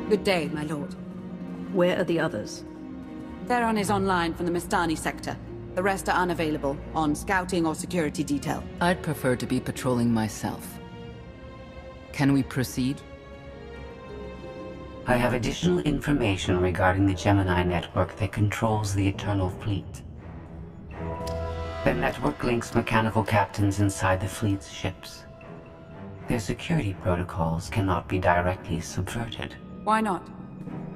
Good day, my lord. Where are the others? Theron is online from the Mistani sector. The rest are unavailable, on scouting or security detail. I'd prefer to be patrolling myself. Can we proceed? I have additional information regarding the Gemini network that controls the Eternal Fleet. The network links mechanical captains inside the fleet's ships. Their security protocols cannot be directly subverted. Why not?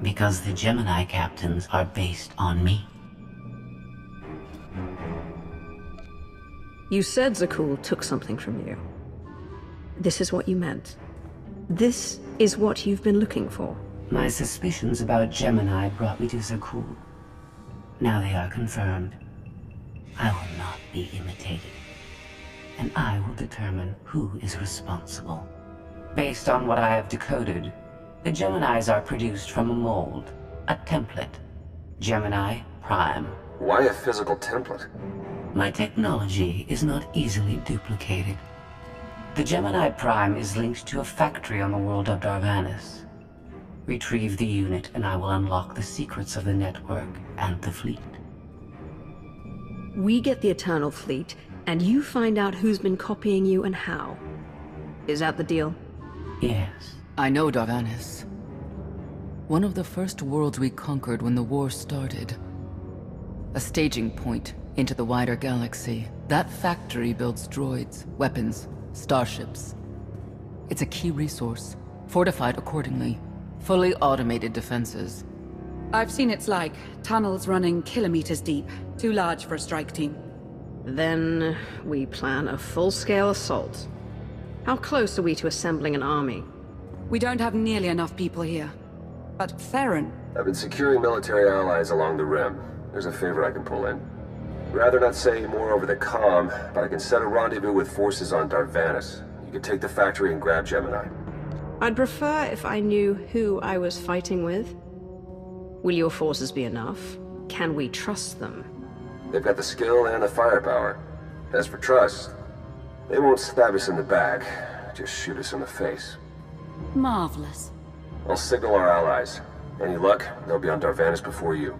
Because the Gemini captains are based on me. You said Zakul took something from you. This is what you meant. This is what you've been looking for. My suspicions about Gemini brought me to Zakul. Now they are confirmed. I will not be imitated. And I will determine who is responsible. Based on what I have decoded, the Geminis are produced from a mold, a template. Gemini Prime. Why a physical template? My technology is not easily duplicated. The Gemini Prime is linked to a factory on the world of Darvanis. Retrieve the unit and I will unlock the secrets of the network and the fleet. We get the Eternal Fleet, and you find out who's been copying you and how. Is that the deal? Yes. I know Darvanis. One of the first worlds we conquered when the war started. A staging point into the wider galaxy. That factory builds droids, weapons, starships. It's a key resource, fortified accordingly. Fully automated defenses. I've seen its like. Tunnels running kilometers deep. Too large for a strike team. Then we plan a full-scale assault. How close are we to assembling an army? We don't have nearly enough people here. But Theron... I've been securing military allies along the rim. There's a favor I can pull in. Rather not say more over the comm, but I can set a rendezvous with forces on Darvanis. You can take the factory and grab Gemini. I'd prefer if I knew who I was fighting with. Will your forces be enough? Can we trust them? They've got the skill and the firepower. As for trust, they won't stab us in the back, just shoot us in the face. Marvelous. I'll signal our allies. Any luck, they'll be on Darvanis before you.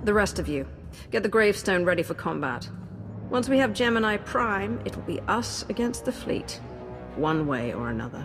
The rest of you, get the gravestone ready for combat. Once we have Gemini Prime, it will be us against the fleet. One way or another.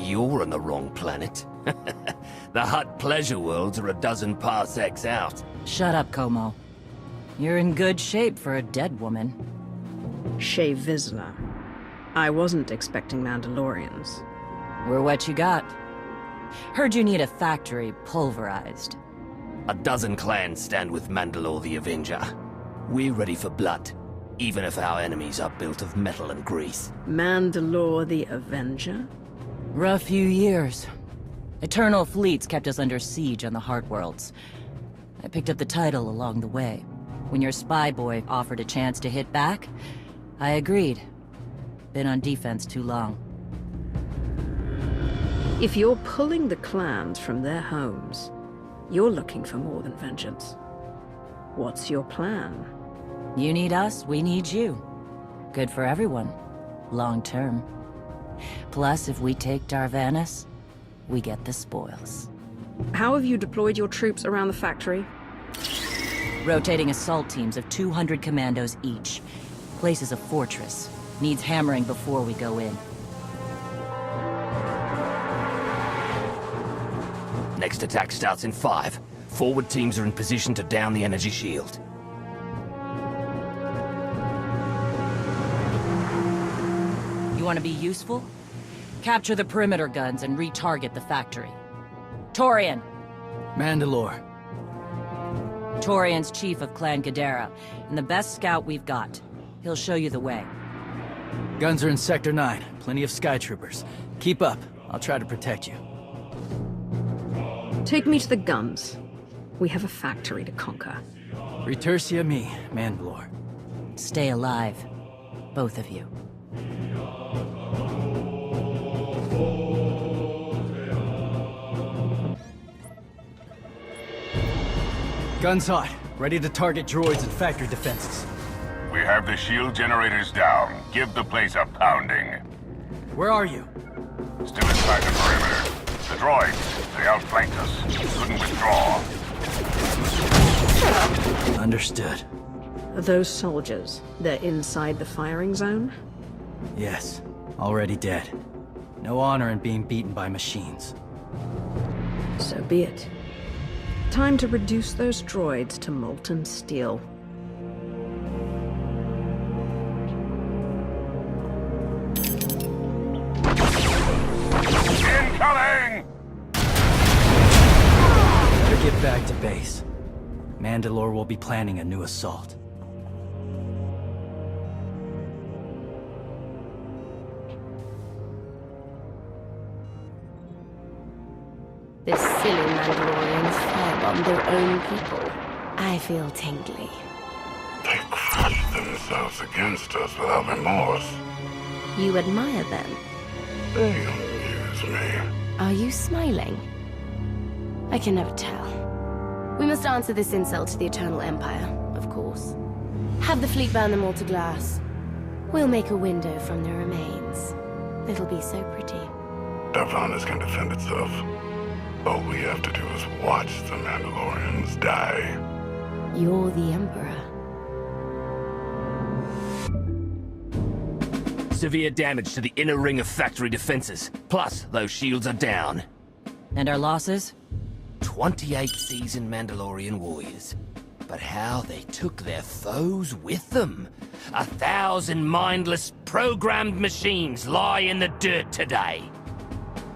You're on the wrong planet. The Hutt pleasure worlds are a dozen parsecs out. Shut up, Como. You're in good shape for a dead woman. Shay Vizsla. I wasn't expecting Mandalorians. We're what you got. Heard you need a factory pulverized. A dozen clans stand with Mandalore the Avenger. We're ready for blood, even if our enemies are built of metal and grease. Mandalore the Avenger? Rough few years. Eternal fleets kept us under siege on the Heart Worlds. I picked up the title along the way. When your spy boy offered a chance to hit back, I agreed. Been on defense too long. If you're pulling the clans from their homes, you're looking for more than vengeance. What's your plan? You need us, we need you. Good for everyone. Long term. Plus, if we take Darvanis, we get the spoils. How have you deployed your troops around the factory? Rotating assault teams of 200 commandos each. Place is a fortress. Needs hammering before we go in. Next attack starts in 5. Forward teams are in position to down the energy shield. You want to be useful? Capture the perimeter guns and retarget the factory. Torian! Mandalore. Torian's chief of Clan Ghidorah, and the best scout we've got. He'll show you the way. Guns are in Sector 9. Plenty of skytroopers. Keep up. I'll try to protect you. Take me to the guns. We have a factory to conquer. Retursia me, Mandalore. Stay alive. Both of you. Guns hot. Ready to target droids and factory defenses. We have the shield generators down. Give the place a pounding. Where are you? Still inside the perimeter. The droids, they outflanked us. Couldn't withdraw. Understood. Those soldiers, they're inside the firing zone? Yes. Already dead. No honor in being beaten by machines. So be it. Time to reduce those droids to molten steel. Incoming! Better get back to base. Mandalore will be planning a new assault. The silly Mandalorians firebomb their own people. I feel tingly. They crushed themselves against us without remorse. You admire them? They amuse me. Are you smiling? I can never tell. We must answer this insult to the Eternal Empire, of course. Have the fleet burn them all to glass. We'll make a window from their remains. It'll be so pretty. Davlanis can defend itself. All we have to do is watch the Mandalorians die. You're the Emperor. Severe damage to the inner ring of factory defenses. Plus, those shields are down. And our losses? 28 seasoned Mandalorian warriors. But how they took their foes with them. 1,000 mindless, programmed machines lie in the dirt today.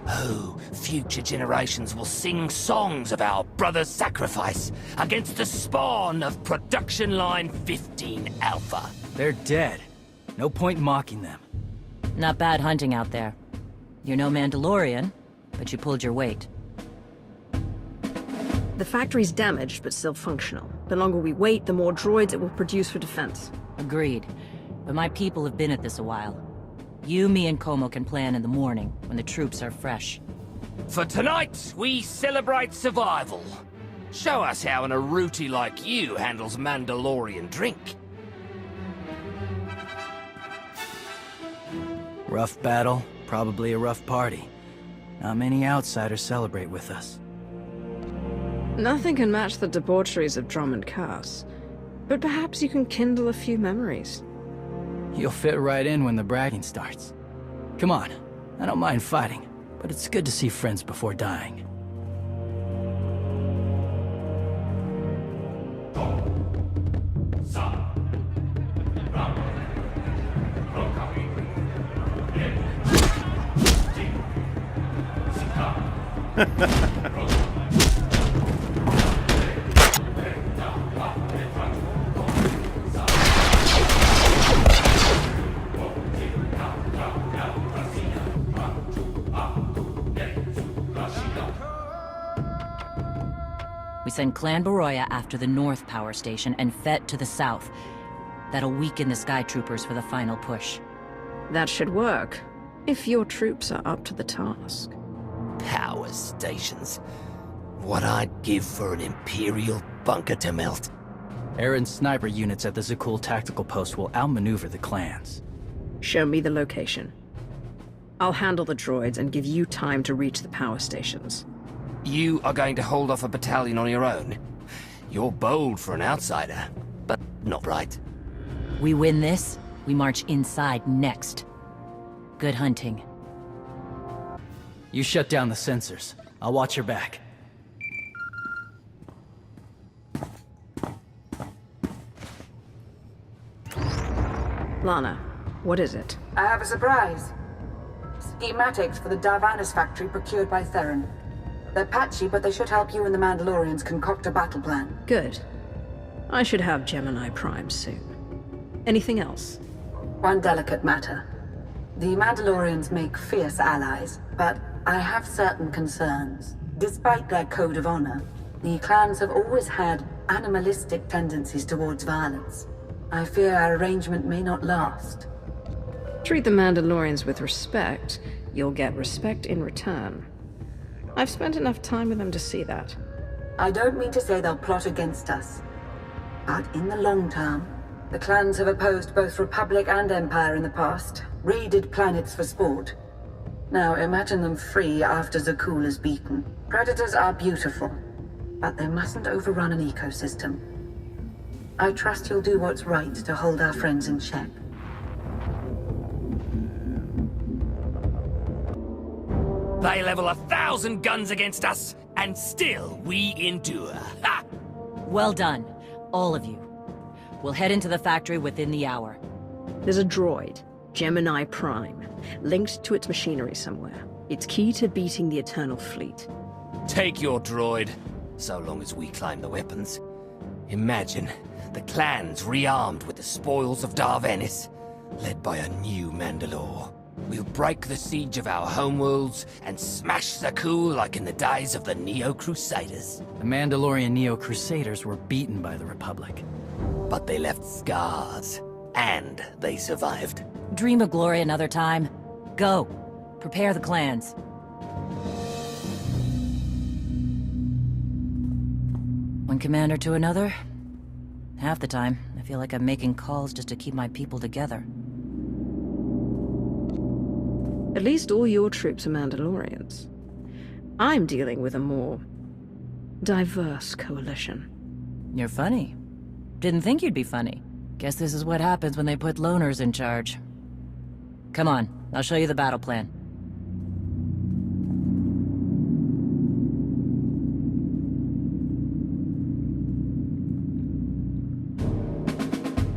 Oh, future generations will sing songs of our brother's sacrifice against the spawn of Production Line 15 Alpha. They're dead. No point mocking them. Not bad hunting out there. You're no Mandalorian, but you pulled your weight. The factory's damaged, but still functional. The longer we wait, the more droids it will produce for defense. Agreed. But my people have been at this a while. You, me, and Como can plan in the morning, when the troops are fresh. For tonight, we celebrate survival. Show us how an Aruti like you handles Mandalorian drink. Rough battle, probably a rough party. Not many outsiders celebrate with us. Nothing can match the debaucheries of Drummond Cass. But perhaps you can kindle a few memories. You'll fit right in when the bragging starts. Come on, I don't mind fighting, but it's good to see friends before dying. We send Clan Baroya after the North Power Station and Fett to the south. That'll weaken the Sky Troopers for the final push. That should work, if your troops are up to the task. Power stations. What I'd give for an Imperial bunker to melt. Aaron's sniper units at the Zakul tactical post will outmaneuver the clans. Show me the location. I'll handle the droids and give you time to reach the power stations. You are going to hold off a battalion on your own? You're bold for an outsider, but not right. We win this, we march inside next. Good hunting. You shut down the sensors. I'll watch your back. Lana, what is it? I have a surprise. Schematics for the Darvanis factory procured by Theron. They're patchy, but they should help you and the Mandalorians concoct a battle plan. Good. I should have Gemini Prime soon. Anything else? One delicate matter. The Mandalorians make fierce allies, but I have certain concerns. Despite their code of honor, the clans have always had animalistic tendencies towards violence. I fear our arrangement may not last. Treat the Mandalorians with respect, you'll get respect in return. I've spent enough time with them to see that. I don't mean to say they'll plot against us. But in the long term, the clans have opposed both Republic and Empire in the past, raided planets for sport. Now imagine them free after Zakul is beaten. Predators are beautiful, but they mustn't overrun an ecosystem. I trust you'll do what's right to hold our friends in check. They level 1,000 guns against us, and still we endure. Ha! Well done, all of you. We'll head into the factory within the hour. There's a droid, Gemini Prime, linked to its machinery somewhere. It's key to beating the Eternal Fleet. Take your droid, so long as we claim the weapons. Imagine the clans rearmed with the spoils of Darvanis, led by a new Mandalore. We'll break the siege of our homeworlds and smash Zakul like in the days of the Neo-Crusaders. The Mandalorian Neo-Crusaders were beaten by the Republic. But they left scars, and they survived. Dream of glory another time. Go. Prepare the clans. One commander to another. Half the time, I feel like I'm making calls just to keep my people together. At least all your troops are Mandalorians. I'm dealing with a more diverse coalition. You're funny. Didn't think you'd be funny. Guess this is what happens when they put loners in charge. Come on, I'll show you the battle plan.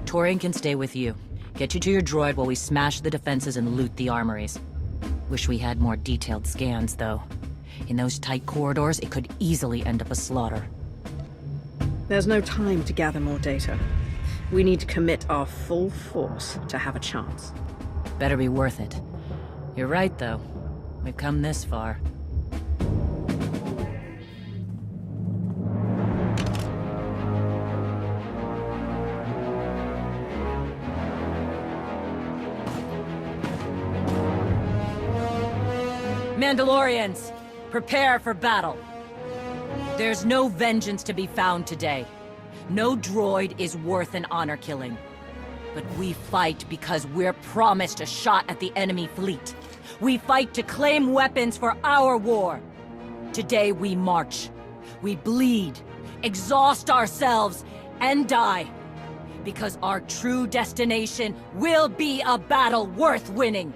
Torian can stay with you. Get you to your droid while we smash the defenses and loot the armories. Wish we had more detailed scans, though. In those tight corridors, it could easily end up a slaughter. There's no time to gather more data. We need to commit our full force to have a chance. Better be worth it. You're right, though. We've come this far. Mandalorians, prepare for battle. There's no vengeance to be found today. No droid is worth an honor killing. But we fight because we're promised a shot at the enemy fleet. We fight to claim weapons for our war. Today we march. We bleed, exhaust ourselves, and die. Because our true destination will be a battle worth winning.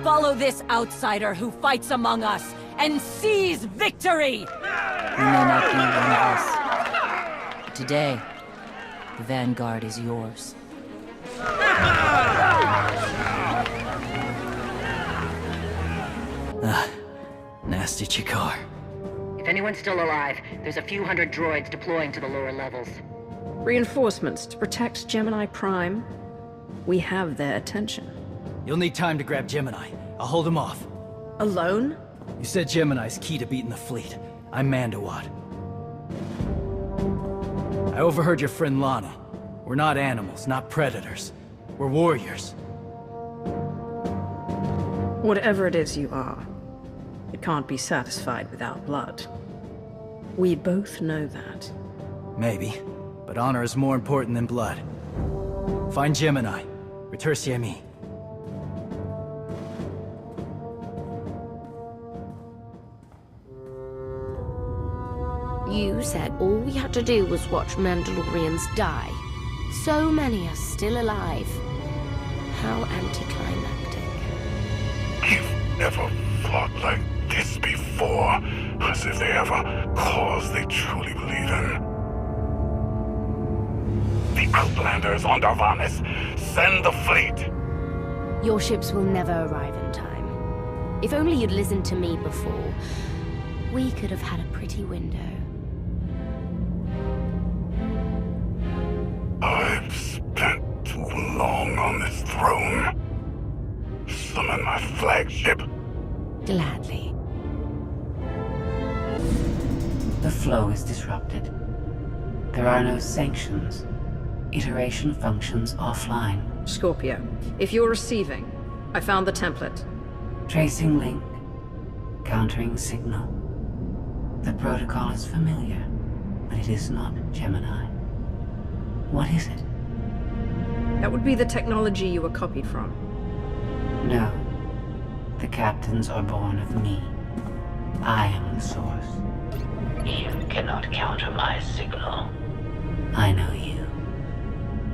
Follow this outsider who fights among us and seize victory! You may not be one of us. But today, the Vanguard is yours. Nasty Chikar. If anyone's still alive, there's a few hundred droids deploying to the lower levels. Reinforcements to protect Gemini Prime. We have their attention. You'll need time to grab Gemini. I'll hold him off. Alone? You said Gemini's key to beating the fleet. I'm Mandawat. I overheard your friend Lana. We're not animals, not predators. We're warriors. Whatever it is you are, it can't be satisfied without blood. We both know that. Maybe, but honor is more important than blood. Find Gemini. Retursi me. You said all we had to do was watch Mandalorians die. So many are still alive. How anticlimactic. You've never fought like this before, as if they have a cause they truly believe in. The Outlanders on Darvanis Send the fleet. Your ships will never arrive in time. If only you'd listened to me before, we could have had a pretty window. I've spent too long on this throne. Summon my flagship. Gladly. The flow is disrupted. There are no sanctions. Iteration functions offline. Scorpio, if you're receiving, I found the template. Tracing link. Countering signal. The protocol is familiar, but it is not Gemini. What is it? That would be the technology you were copied from. No. The captains are born of me. I am the source. You cannot counter my signal. I know you.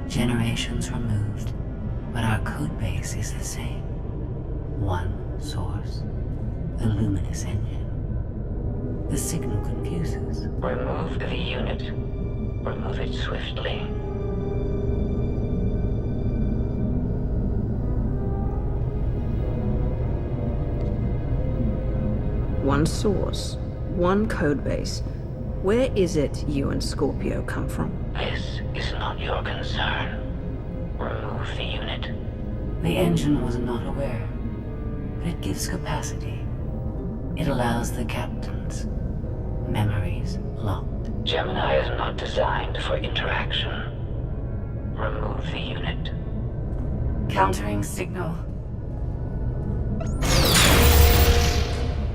Generations removed, but our code base is the same. One source. The luminous engine. The signal confuses. Remove the unit. Remove it swiftly. One source, one codebase. Where is it you and Scorpio come from? This is not your concern. Remove the unit. The engine was not aware, but it gives capacity. It allows the captains. Memories locked. Gemini is not designed for interaction. Remove the unit. Countering signal.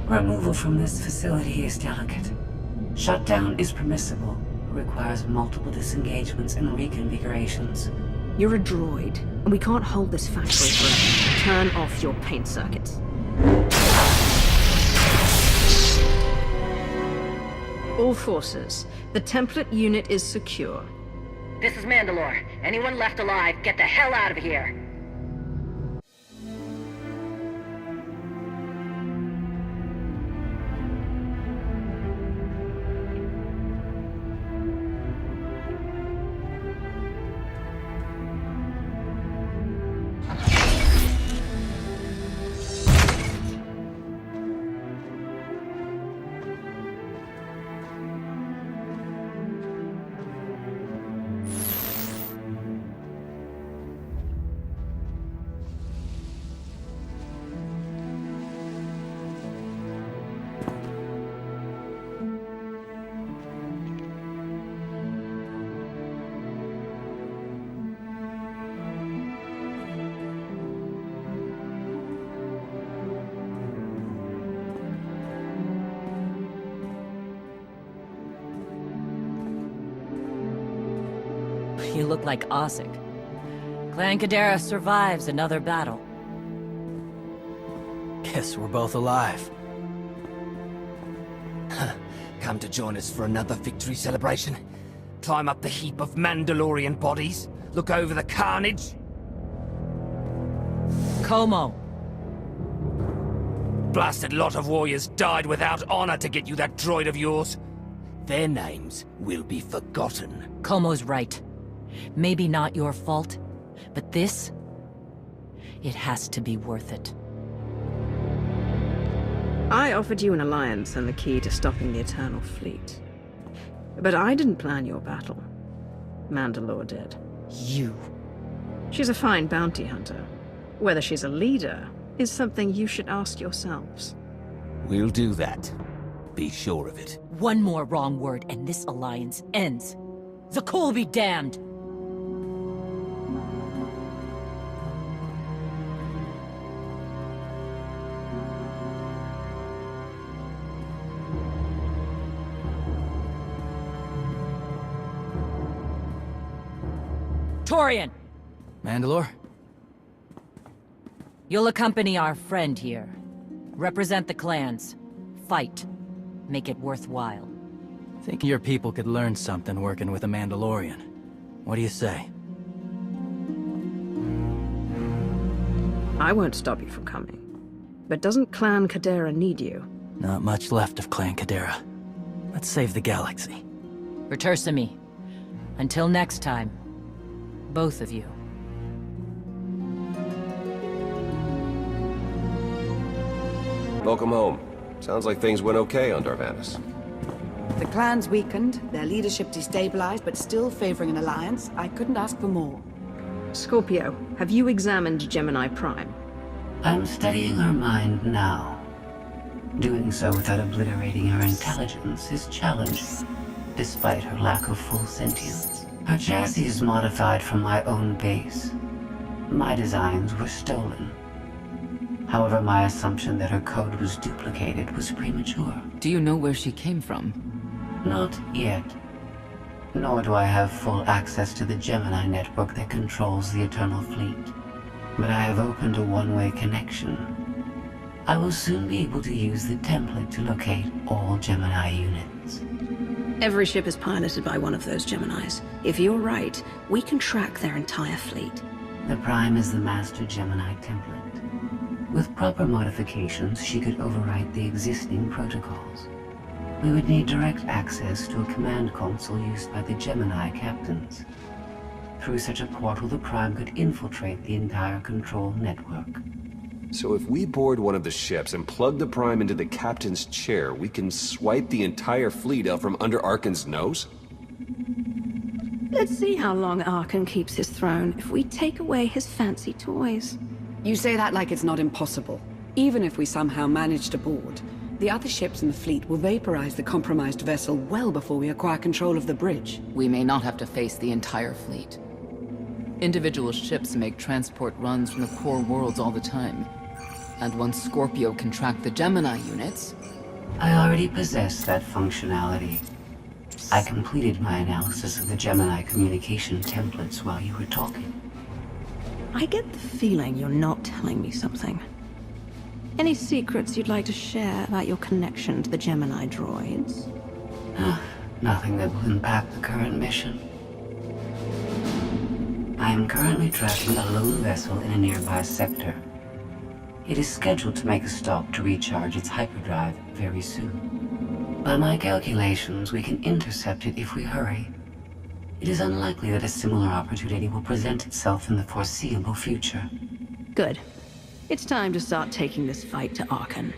Removal from this facility is delicate. Shutdown is permissible, but requires multiple disengagements and reconfigurations. You're a droid, and we can't hold this factory forever. Turn off your paint circuits. All forces, the template unit is secure. This is Mandalore. Anyone left alive, get the hell out of here! You look like Ossik. Clan Kadera survives another battle. Guess we're both alive. Come to join us for another victory celebration? Climb up the heap of Mandalorian bodies? Look over the carnage? Como. Blasted lot of warriors died without honor to get you that droid of yours. Their names will be forgotten. Como's right. Maybe not your fault, but this... it has to be worth it. I offered you an alliance and the key to stopping the Eternal Fleet. But I didn't plan your battle. Mandalore did. You. She's a fine bounty hunter. Whether she's a leader is something you should ask yourselves. We'll do that. Be sure of it. One more wrong word and this alliance ends. Zakul be damned! Torian! Mandalore? You'll accompany our friend here. Represent the clans. Fight. Make it worthwhile. Think your people could learn something working with a Mandalorian. What do you say? I won't stop you from coming. But doesn't Clan Kadera need you? Not much left of Clan Kadera. Let's save the galaxy. Retursami. Until next time. Both of you. Welcome home. Sounds like things went okay on Darvanis. The clan's weakened, their leadership destabilized, but still favoring an alliance. I couldn't ask for more. Scorpio, have you examined Gemini Prime? I'm studying her mind now. Doing so without obliterating her intelligence is challenging, despite her lack of full sentience. Her chassis is modified from my own base. My designs were stolen. However, my assumption that her code was duplicated was premature. Do you know where she came from? Not yet. Nor do I have full access to the Gemini network that controls the Eternal Fleet. But I have opened a one-way connection. I will soon be able to use the template to locate all Gemini units. Every ship is piloted by one of those Geminis. If you're right, we can track their entire fleet. The Prime is the master Gemini template. With proper modifications, she could overwrite the existing protocols. We would need direct access to a command console used by the Gemini captains. Through such a portal, the Prime could infiltrate the entire control network. So if we board one of the ships and plug the Prime into the captain's chair, we can swipe the entire fleet out from under Arkan's nose? Let's see how long Arkan keeps his throne if we take away his fancy toys. You say that like it's not impossible. Even if we somehow manage to board, the other ships in the fleet will vaporize the compromised vessel well before we acquire control of the bridge. We may not have to face the entire fleet. Individual ships make transport runs from the core worlds all the time. And once Scorpio can track the Gemini units... I already possess that functionality. I completed my analysis of the Gemini communication templates while you were talking. I get the feeling you're not telling me something. Any secrets you'd like to share about your connection to the Gemini droids? Nothing that will impact the current mission. I am currently tracking a lone vessel in a nearby sector. It is scheduled to make a stop to recharge its hyperdrive very soon. By my calculations, we can intercept it if we hurry. It is unlikely that a similar opportunity will present itself in the foreseeable future. Good. It's time to start taking this fight to Arkan.